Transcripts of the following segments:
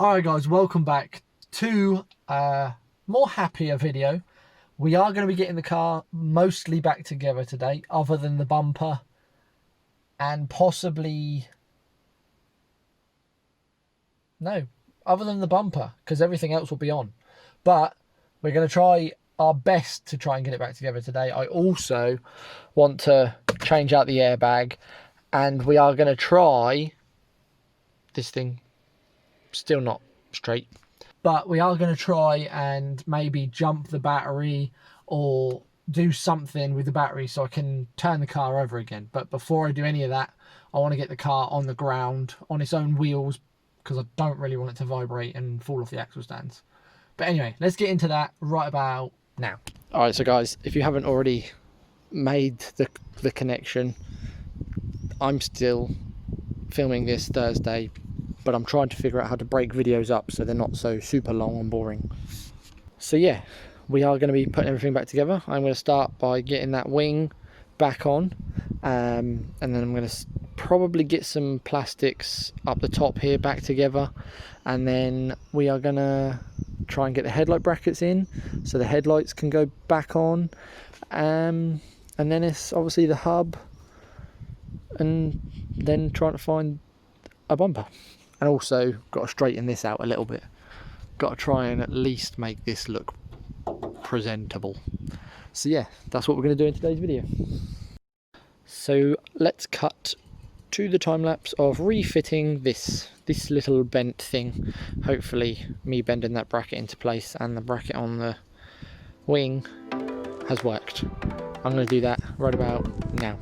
Alright guys, welcome back to a more happier video. We are going to be getting the car mostly back together today, other than the bumper and possibly... No, other than the bumper, because everything else will be on. But we're going to try our best to try and get it back together today. I also want to change out the airbag, and we are going to try this thing. Still not straight, but we are going to try and maybe jump the battery or do something with the battery so I can turn the car over again. But before I do any of that, I want to get the car on the ground on its own wheels, because I don't really want it to vibrate and fall off the axle stands. But anyway, let's get into that right about now. All right, so guys, if you haven't already made the connection, I'm still filming this Thursday, but I'm trying to figure out how to break videos up so they're not so super long and boring. So yeah, we are going to be putting everything back together. I'm going to start by getting that wing back on, and then I'm going to probably get some plastics up the top here back together, and then we are going to try and get the headlight brackets in so the headlights can go back on, and then it's obviously the hub, and then trying to find a bumper. And also got to straighten this out a little bit. Got to try and at least make this look presentable. So yeah, that's what we're going to do in today's video. So let's cut to the time lapse of refitting this little bent thing. Hopefully me bending that bracket into place and the bracket on the wing has worked. I'm going to do that right about now.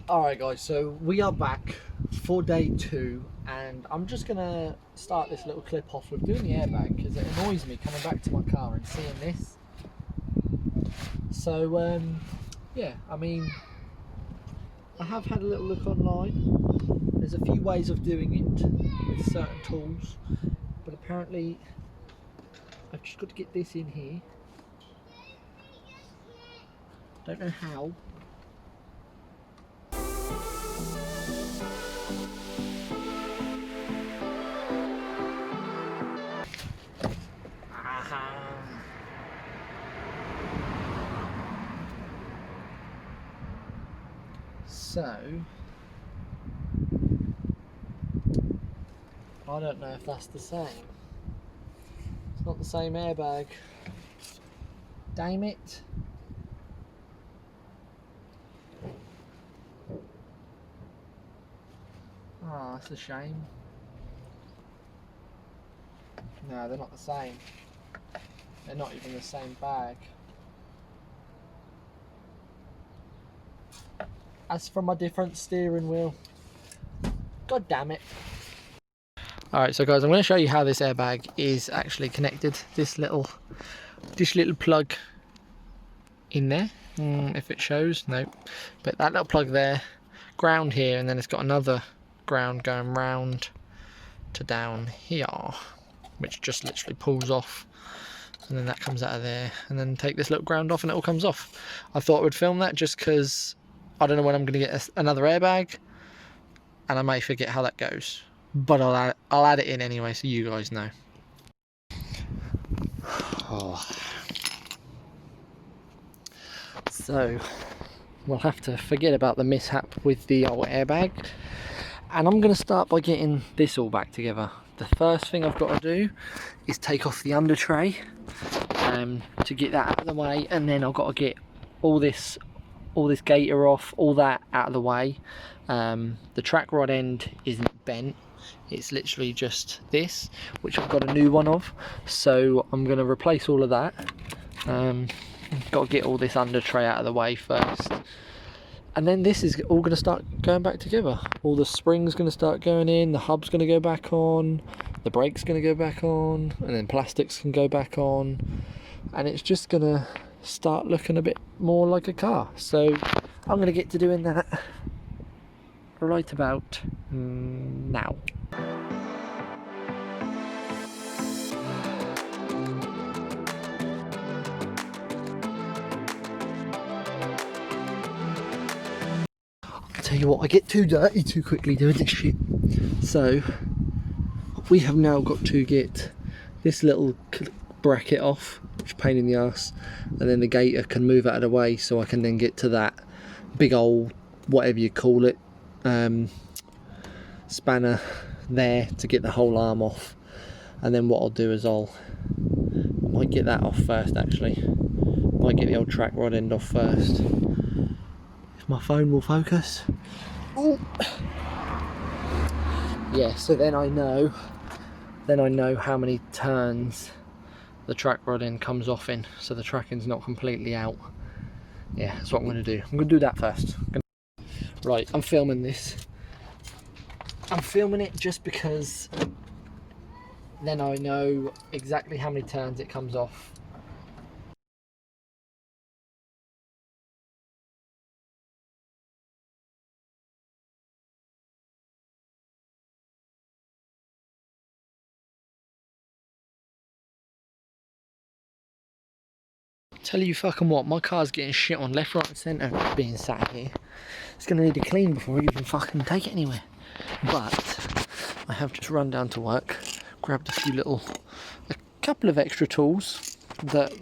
Alright guys, so we are back for day 2, and I'm just going to start this little clip off with doing the airbag, because it annoys me coming back to my car and seeing this. So yeah, I mean, I have had a little look online. There's a few ways of doing it with certain tools, but apparently I've just got to get this in here. Don't know how. So, I don't know if that's the same. It's not the same airbag. Damn it. Oh, that's a shame. No, they're not the same. They're not even the same bag. As for my different steering wheel, god damn it. Alright, so guys, I'm going to show you how this airbag is actually connected. This little plug in there, if it shows, no, but that little plug there, ground here, and then it's got another ground going round to down here, which just literally pulls off, and then that comes out of there, and then take this little ground off and it all comes off. I thought I would film that just because I don't know when I'm going to get another airbag, and I may forget how that goes, but I'll add it in anyway so you guys know. Oh. So we'll have to forget about the mishap with the old airbag, and I'm going to start by getting this all back together. The first thing I've got to do is take off the under tray to get that out of the way, and then I've got to get all this gaiter off, all that out of the way. The track rod end isn't bent, it's literally just this, which I've got a new one of, so I'm going to replace all of that. Got to get all this under tray out of the way first, and then this is all going to start going back together. All the springs going to start going in, the hub's going to go back on, the brakes going to go back on, and then plastics can go back on, and it's just going to start looking a bit more like a car. So I'm going to get to doing that right about now. I'll tell you what, I get too dirty too quickly doing this shit. So we have now got to get this little bracket off, which is a pain in the ass, and then the gator can move out of the way so I can then get to that big old, whatever you call it, spanner there to get the whole arm off. And then what I'll do is I might get that off first actually. Might get the old track rod end off first. If my phone will focus. Ooh. Yeah, so then I know how many turns the track rod end comes off in, so the tracking's not completely out. Yeah, that's what I'm going to do. I'm going to do that first. Right, I'm filming this. I'm filming it just because then I know exactly how many turns it comes off. Tell you fucking what, my car's getting shit on left, right and centre being sat here. It's going to need a clean before I even fucking take it anywhere. But I have just run down to work, grabbed a couple of extra tools that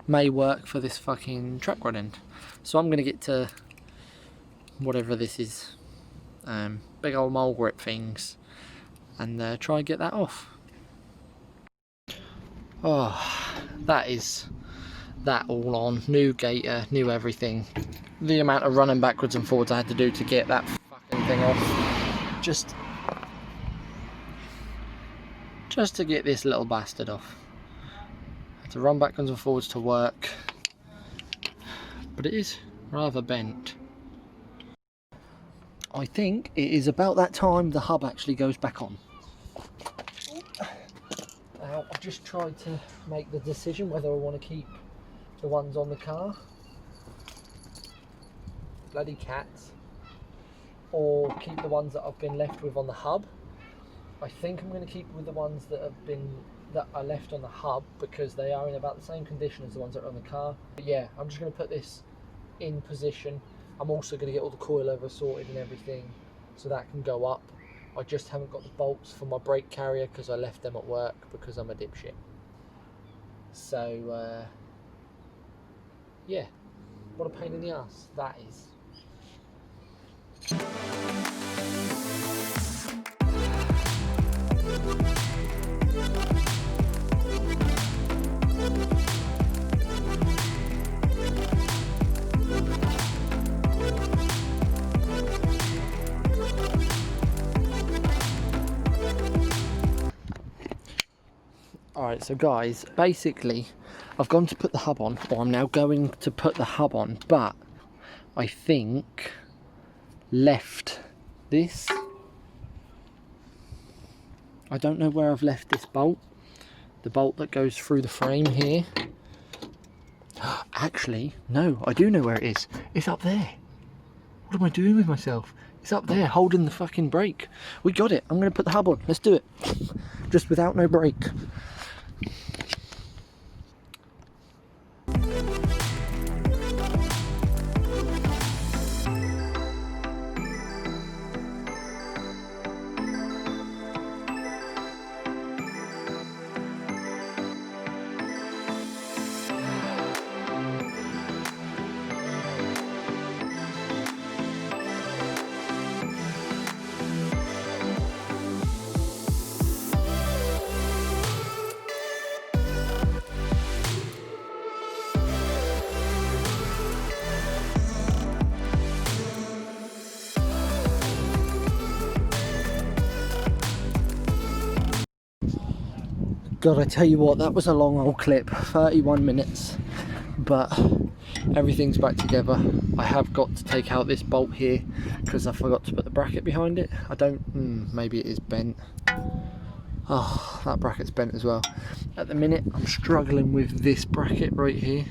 may work for this fucking track rod end. So I'm going to get to whatever this is, big old mole grip things, and try and get that off. Oh, that is that all on. New gator, new everything. The amount of running backwards and forwards I had to do to get that fucking thing off. Just to get this little bastard off. I had to run backwards and forwards to work. But it is rather bent. I think it is about that time the hub actually goes back on. Now, I've just tried to make the decision whether I want to keep the ones on the car, bloody cats, or keep the ones that I've been left with on the hub. I think I'm going to keep with the ones that are left on the hub because they are in about the same condition as the ones that are on the car. But yeah, I'm just going to put this in position. I'm also going to get all the coilover sorted and everything so that can go up. I just haven't got the bolts for my brake carrier because I left them at work because I'm a dipshit. So yeah, what a pain in the ass that is. Alright, so guys, basically I've gone to put the hub on, or I'm now going to put the hub on, but I think left this. I don't know where I've left this bolt. The bolt that goes through the frame here. Actually, no, I do know where it is. It's up there. What am I doing with myself? It's up there, holding the fucking brake. We got it. I'm going to put the hub on. Let's do it. Just without no brake. God, I tell you what, that was a long old clip, 31 minutes, but everything's back together. I have got to take out this bolt here because I forgot to put the bracket behind it. I don't, maybe it is bent. Oh, that bracket's bent as well. At the minute, I'm struggling with this bracket right here,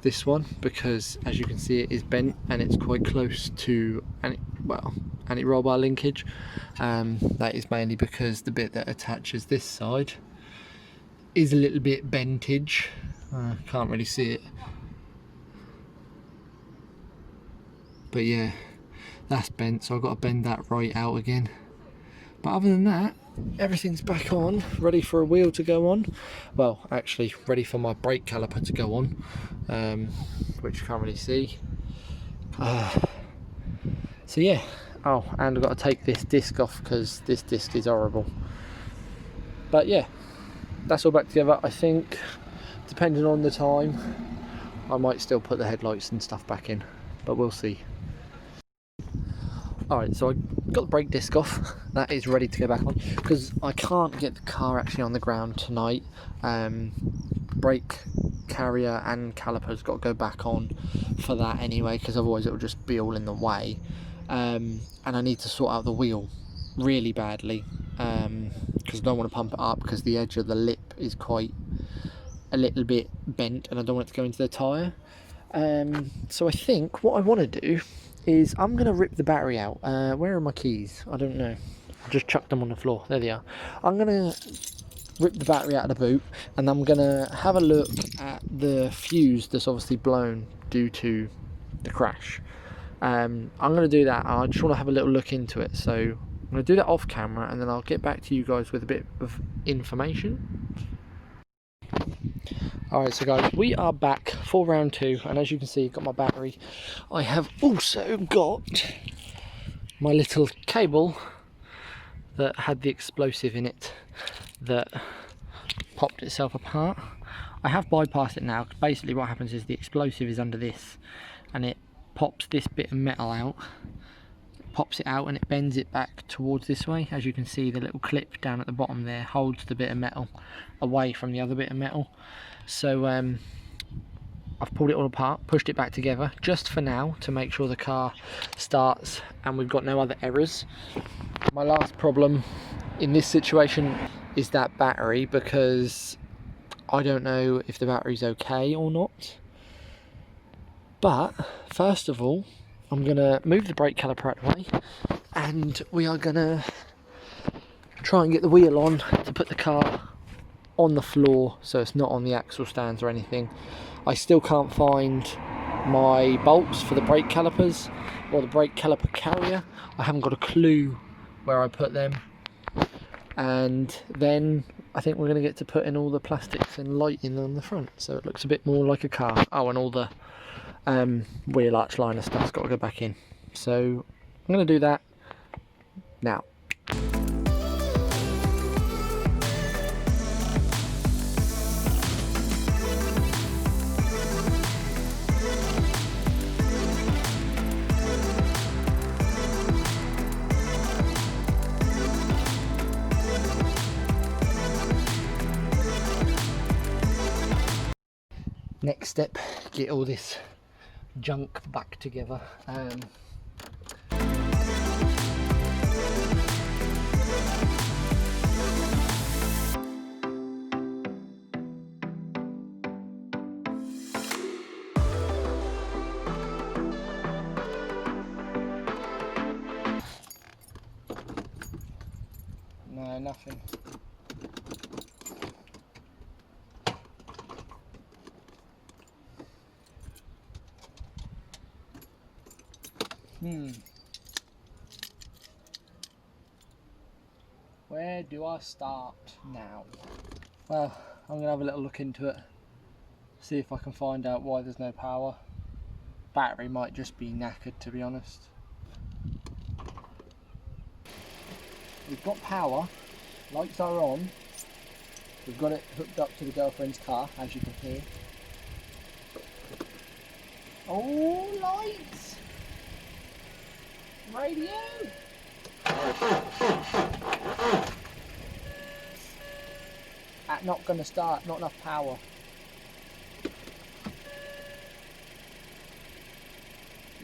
this one, because as you can see it is bent and it's quite close to, and well, anti-roll bar linkage. That is mainly because the bit that attaches this side is a little bit bentage. Can't really see it, but yeah, that's bent, so I've got to bend that right out again. But other than that, everything's back on, ready for a wheel to go on. Well, actually ready for my brake caliper to go on, which you can't really see. So yeah, oh, and I've got to take this disc off because this disc is horrible. But yeah, that's all back together. I think, depending on the time, I might still put the headlights and stuff back in, but we'll see. Alright, so I got the brake disc off. That is ready to go back on because I can't get the car actually on the ground tonight. Brake carrier and caliper's got to go back on for that anyway, because otherwise it'll just be all in the way. And I need to sort out the wheel really badly, because I don't want to pump it up because the edge of the lip is quite a little bit bent and I don't want it to go into the tyre. So I think what I want to do is I'm going to rip the battery out. Where are my keys? I don't know. I just chucked them on the floor. There they are. I'm going to rip the battery out of the boot and I'm going to have a look at the fuse that's obviously blown due to the crash. I'm going to do that. I just want to have a little look into it. So I'm going to do that off camera and then I'll get back to you guys with a bit of information. Alright, so guys, we are back for round 2, and as you can see, I've got my battery. I have also got my little cable that had the explosive in it that popped itself apart. I have bypassed it now. Basically what happens is the explosive is under this and it pops this bit of metal out, pops it out and it bends it back towards this way. As you can see, the little clip down at the bottom there holds the bit of metal away from the other bit of metal. So I've pulled it all apart, pushed it back together just for now to make sure the car starts and we've got no other errors. My last problem in this situation is that battery, because I don't know if the battery's okay or not. But first of all, I'm going to move the brake caliper out of the way and we are going to try and get the wheel on to put the car on the floor so it's not on the axle stands or anything. I still can't find my bolts for the brake calipers or the brake caliper carrier. I haven't got a clue where I put them. And then I think we're going to get to put in all the plastics and lighting on the front so it looks a bit more like a car. Oh, and all the wheel arch liner stuff's got to go back in. So I'm going to do that now. Next step, get all this junk back together. No, nothing. Where do I start now? Well, I'm going to have a little look into it, see if I can find out why there's no power. Battery might just be knackered, to be honest. We've got power, lights are on, we've got it hooked up to the girlfriend's car, as you can hear. Oh, lights! Radio! Not gonna start, not enough power.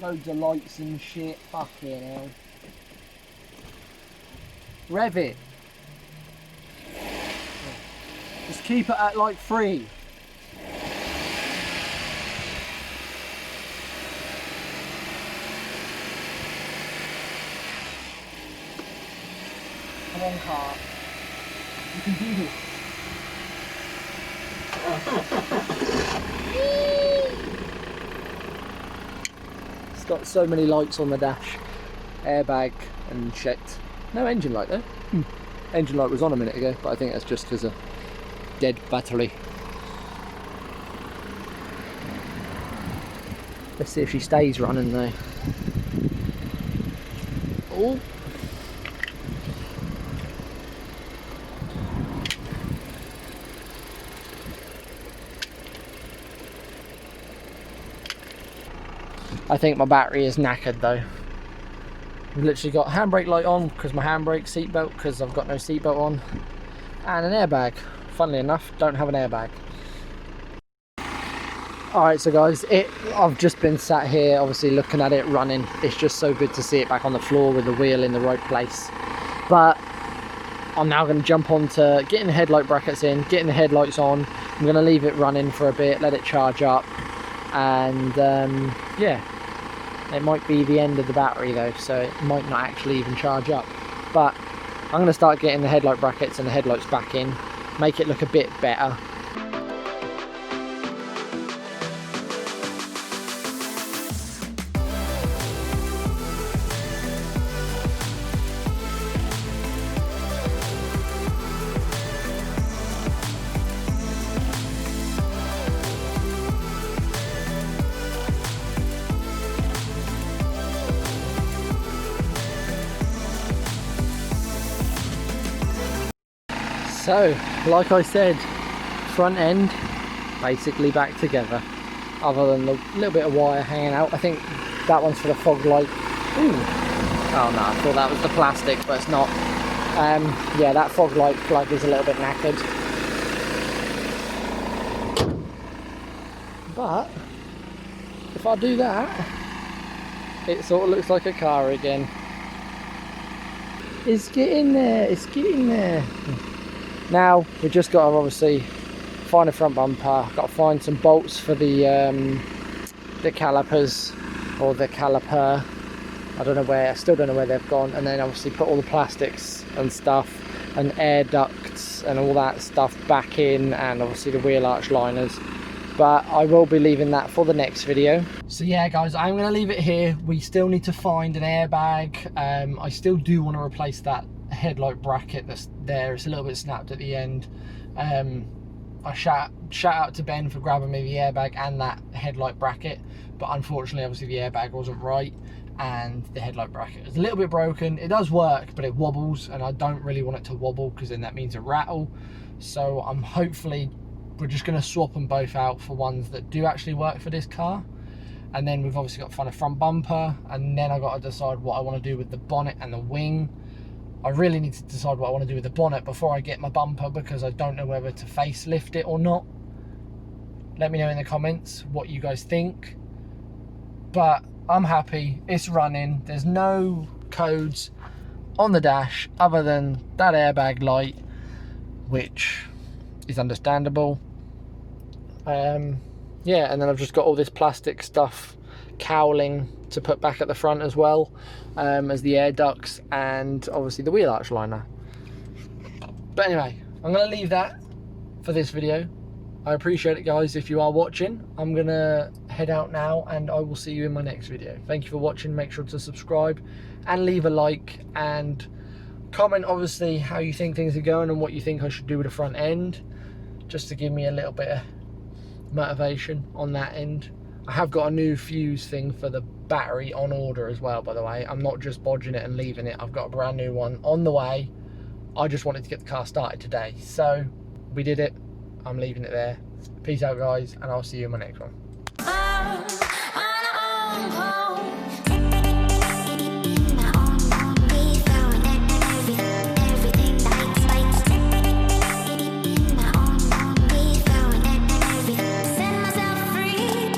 Loads of lights and shit, fucking hell. Rev it. Just keep it at like 3. Come on, car. You can do this. It's got so many lights on the dash. Airbag and shit. No engine light though. Engine light was on a minute ago, but I think that's just because of dead battery. Let's see if she stays running though. Oh. I think my battery is knackered though. I've literally got handbrake light on because my handbrake, seatbelt because I've got no seatbelt on, and an airbag. Funnily enough, don't have an airbag. Alright, so guys, I've just been sat here obviously looking at it running. It's just so good to see it back on the floor with the wheel in the right place. But I'm now going to jump on to getting the headlight brackets in, getting the headlights on. I'm going to leave it running for a bit, let it charge up, and yeah. It might be the end of the battery though, so it might not actually even charge up. But I'm going to start getting the headlight brackets and the headlights back in, make it look a bit better. So, like I said, front end basically back together, other than the little bit of wire hanging out. I think that one's for the fog light. Ooh. Oh no, I thought that was the plastic, but it's not. Yeah, that fog light plug is a little bit knackered. But if I do that, it sort of looks like a car again. It's getting there, it's getting there. Now we've just got to obviously find a front bumper, got to find some bolts for the calipers, or the caliper. I don't know where, I still don't know where they've gone, and then obviously put all the plastics and stuff and air ducts and all that stuff back in, and obviously the wheel arch liners. But I will be leaving that for the next video. So yeah guys, I'm going to leave it here. We still need to find an airbag. I still do want to replace that headlight bracket that's there. It's a little bit snapped at the end. I shout out to Ben for grabbing me the airbag and that headlight bracket, but unfortunately obviously the airbag wasn't right and the headlight bracket is a little bit broken. It does work, but it wobbles, and I don't really want it to wobble because then that means a rattle. So I'm hopefully we're just going to swap them both out for ones that do actually work for this car. And then we've obviously got to find a front bumper, and then I've got to decide what I want to do with the bonnet and the wing. I really need to decide what I want to do with the bonnet before I get my bumper, because I don't know whether to facelift it or not. Let me know in the comments what you guys think. But I'm happy, it's running. There's no codes on the dash other than that airbag light, which is understandable. Yeah, and then I've just got all this plastic stuff, cowling to put back at the front as well, as the air ducts and obviously the wheel arch liner. But anyway, I'm going to leave that for this video. I appreciate it guys if you are watching. I'm going to head out now and I will see you in my next video. Thank you for watching. Make sure to subscribe and leave a like, and comment obviously how you think things are going and what you think I should do with the front end, just to give me a little bit of motivation on that end. I have got a new fuse thing for the battery on order as well, by the way. I'm not just bodging it and leaving it. I've got a brand new one on the way. I just wanted to get the car started today, so we did it. I'm leaving it there. Peace out guys, and I'll see you in my next one.